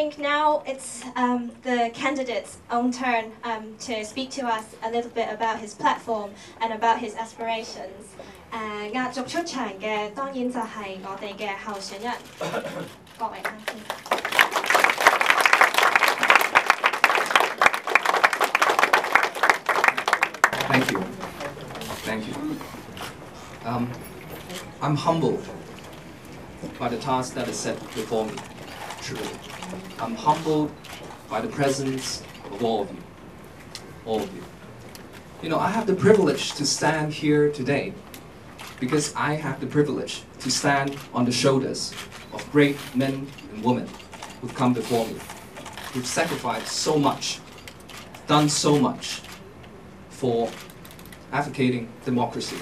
think now it's the candidate's own turn to speak to us a little bit about his platform and about his aspirations. 壓軸出場嘅當然就係我哋嘅候選人郭榮鏗先生。Thank you. Thank you. I'm humbled by the task that is set before me, truly. I'm humbled by the presence of all of you. All of you. You know, I have the privilege to stand here today because I have the privilege to stand on the shoulders of great men and women who've come before me, who've sacrificed so much, done so much for advocating democracy,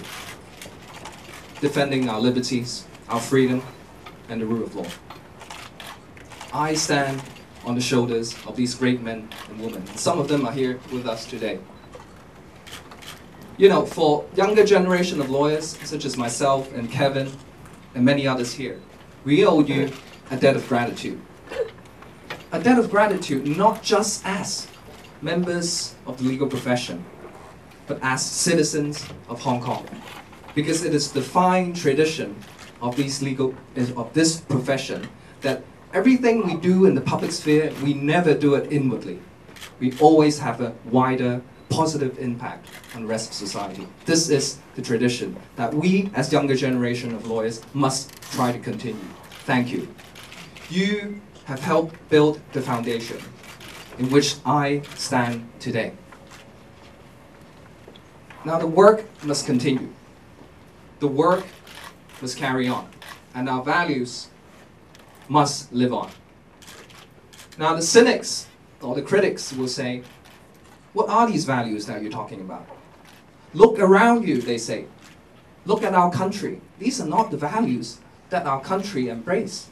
defending our liberties, our freedom, and the rule of law. I stand on the shoulders of these great men and women. Some of them are here with us today. You know, for younger generation of lawyers, such as myself and Kevin and many others here, we owe you a debt of gratitude. A debt of gratitude not just as members of the legal profession, but as citizens of Hong Kong. Because it is the fine tradition of this profession that everything we do in the public sphere, we never do it inwardly. We always have a wider, positive impact on the rest of society. This is the tradition that we, as younger generation of lawyers, must try to continue. Thank you. You have helped build the foundation in which I stand today. Now the work must continue. The work must carry on, and our values must live on. Now the cynics or the critics will say, what are these values that you're talking about? Look around you, they say. Look at our country. These are not the values that our country embraces.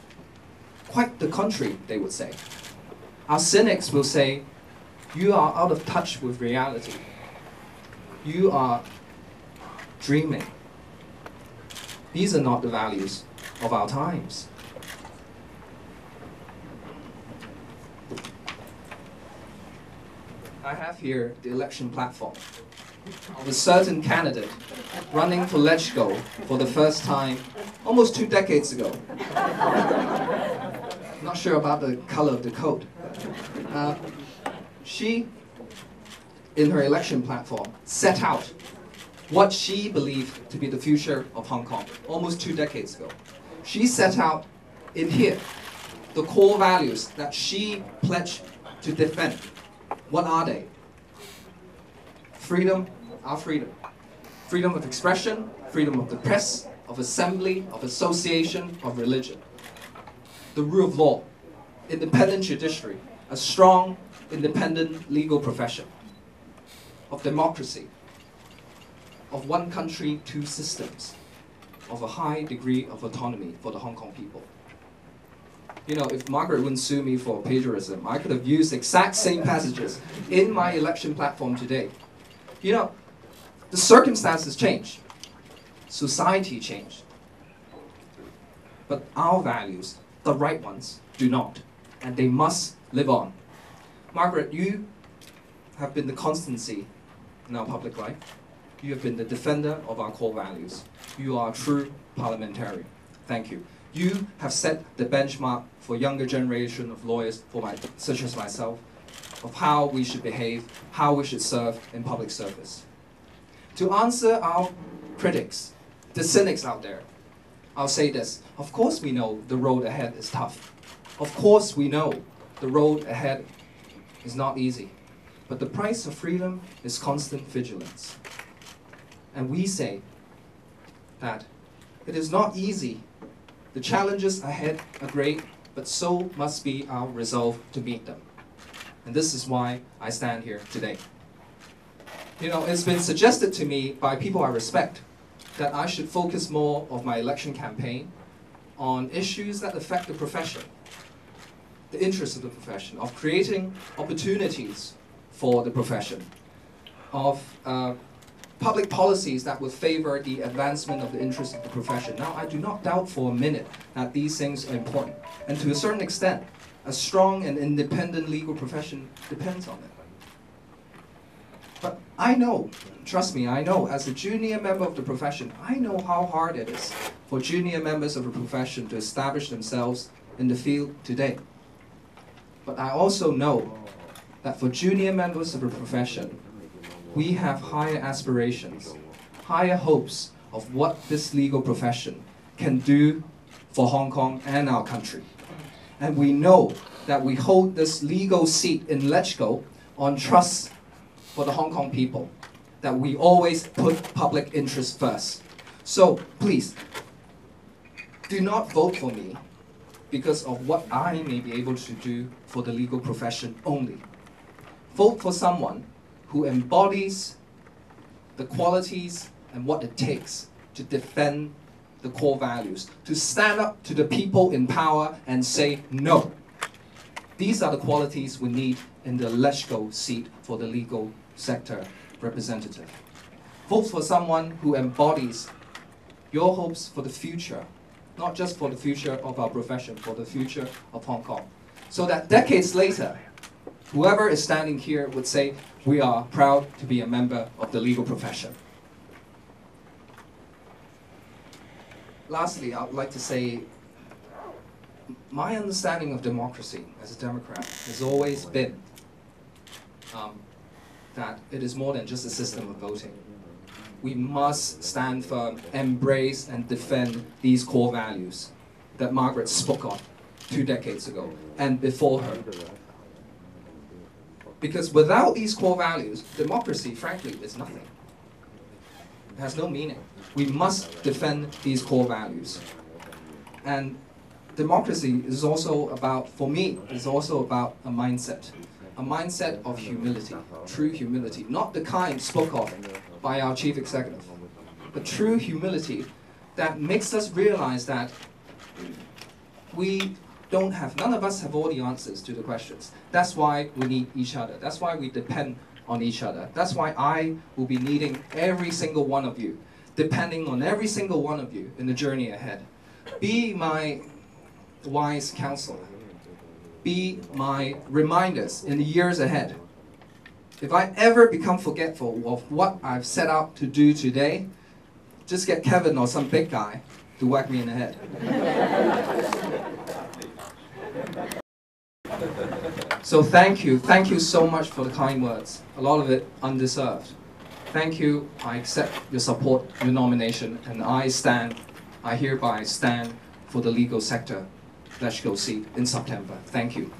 Quite the contrary, they would say. Our cynics will say, you are out of touch with reality. You are dreaming. These are not the values of our times. I have here the election platform of a certain candidate running for LegCo for the first time almost 2 decades ago. Not sure about the color of the coat. She, in her election platform, set out what she believed to be the future of Hong Kong almost 2 decades ago. She set out in here the core values that she pledged to defend. What are they? Freedom, our freedom. Freedom of expression, freedom of the press, of assembly, of association, of religion. The rule of law, independent judiciary, a strong, independent legal profession. Of democracy, of one country, two systems, of a high degree of autonomy for the Hong Kong people. You know, if Margaret wouldn't sue me for plagiarism, I could have used exact same passages in my election platform today. You know, the circumstances change. Society changed. But our values, the right ones, do not. And they must live on. Margaret, you have been the constancy in our public life. You have been the defender of our core values. You are a true parliamentarian. Thank you. You have set the benchmark for younger generation of lawyers, such as myself, of how we should behave, how we should serve in public service. To answer our critics, the cynics out there, I'll say this. Of course we know the road ahead is tough. Of course we know the road ahead is not easy. But the price of freedom is constant vigilance. And we say that it is not easy. The challenges ahead are great, but so must be our resolve to meet them. And this is why I stand here today. You know, it's been suggested to me by people I respect that I should focus more of my election campaign on issues that affect the profession, the interests of the profession, of creating opportunities for the profession, of public policies that would favor the advancement of the interests of the profession. Now, I do not doubt for a minute that these things are important. And to a certain extent, A strong and independent legal profession depends on it. But I know, trust me, I know, as a junior member of the profession, I know how hard it is for junior members of the profession to establish themselves in the field today. But I also know that for junior members of the profession, we have higher aspirations, higher hopes of what this legal profession can do for Hong Kong and our country. And we know that we hold this legal seat in LegCo on trust for the Hong Kong people, that we always put public interest first. So please, do not vote for me because of what I may be able to do for the legal profession only. Vote for someone who embodies the qualities and what it takes to defend the core values, to stand up to the people in power and say no. These are the qualities we need in the LegCo seat for the legal sector representative. Vote for someone who embodies your hopes for the future, not just for the future of our profession, for the future of Hong Kong. So that decades later, whoever is standing here would say, we are proud to be a member of the legal profession. Lastly, I would like to say, my understanding of democracy as a Democrat has always been that it is more than just a system of voting. We must stand firm, embrace and defend these core values that Margaret spoke of 2 decades ago and before her. Because without these core values, democracy, frankly, is nothing. It has no meaning. We must defend these core values. And democracy is also about, for me, is also about a mindset of humility, true humility, not the kind spoke of by our chief executive, but true humility that makes us realize that none of us have all the answers to the questions. That's why we need each other. That's why we depend on each other. That's why I will be needing every single one of you, depending on every single one of you in the journey ahead. Be my wise counselor. Be my reminders in the years ahead. If I ever become forgetful of what I've set out to do today, just get Kevin or some big guy to whack me in the head. So thank you so much for the kind words, a lot of it undeserved. Thank you, I accept your support, your nomination, and I hereby stand for the legal sector LegCo seat in September. Thank you.